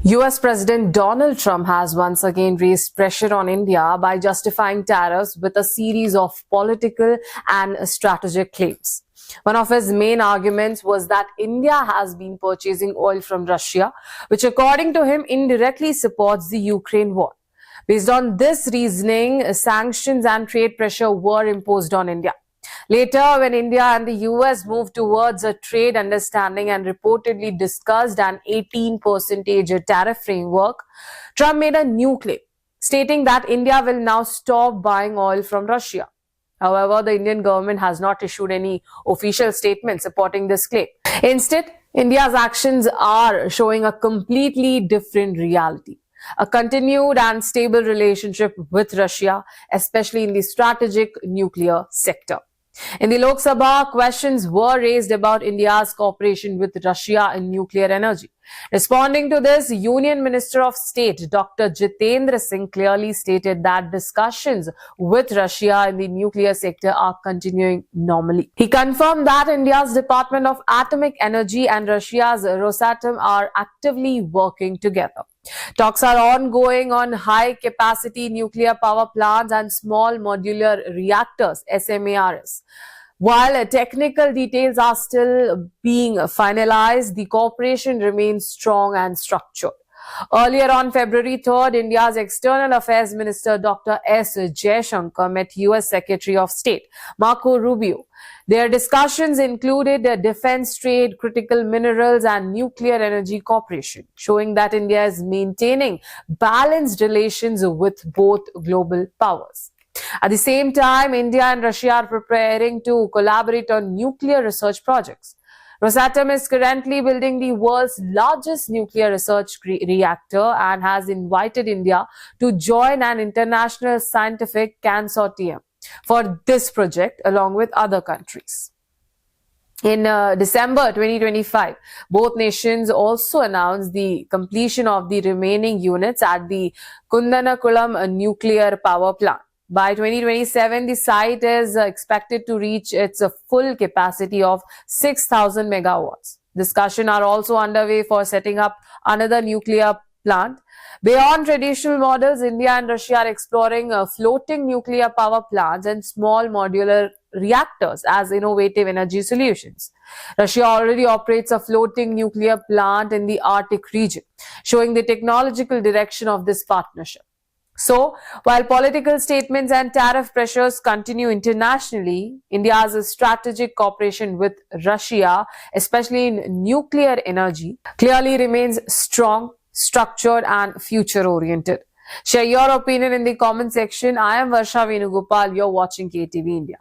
US President Donald Trump has once again raised pressure on India by justifying tariffs with a series of political and strategic claims. One of his main arguments was that India has been purchasing oil from Russia, which according to him indirectly supports the Ukraine war. Based on this reasoning, sanctions and trade pressure were imposed on India. Later, when India and the US moved towards a trade understanding and reportedly discussed an 18% tariff framework, Trump made a new claim, stating that India will now stop buying oil from Russia. However, the Indian government has not issued any official statement supporting this claim. Instead, India's actions are showing a completely different reality. A continued and stable relationship with Russia, especially in the strategic nuclear sector. In the Lok Sabha, questions were raised about India's cooperation with Russia in nuclear energy. Responding to this, Union Minister of State Dr. Jitendra Singh clearly stated that discussions with Russia in the nuclear sector are continuing normally. He confirmed that India's Department of Atomic Energy and Russia's Rosatom are actively working together. Talks are ongoing on high-capacity nuclear power plants and small modular reactors, SMARs. While technical details are still being finalized, the cooperation remains strong and structured. Earlier on February 3rd, India's External Affairs Minister Dr. S. Jaishankar met US Secretary of State Marco Rubio. Their discussions included defense trade, critical minerals and nuclear energy cooperation, showing that India is maintaining balanced relations with both global powers. At the same time, India and Russia are preparing to collaborate on nuclear research projects. Rosatom is currently building the world's largest nuclear research reactor and has invited India to join an international scientific consortium for this project along with other countries. In December 2025, both nations also announced the completion of the remaining units at the Kundanakulam nuclear power plant. By 2027, the site is expected to reach its full capacity of 6,000 megawatts. Discussions are also underway for setting up another nuclear plant. Beyond traditional models, India and Russia are exploring floating nuclear power plants and small modular reactors as innovative energy solutions. Russia already operates a floating nuclear plant in the Arctic region, showing the technological direction of this partnership. So, while political statements and tariff pressures continue internationally, India's strategic cooperation with Russia, especially in nuclear energy, clearly remains strong, structured and future-oriented. Share your opinion in the comment section. I am Varsha Venugopal. You're watching KTV India.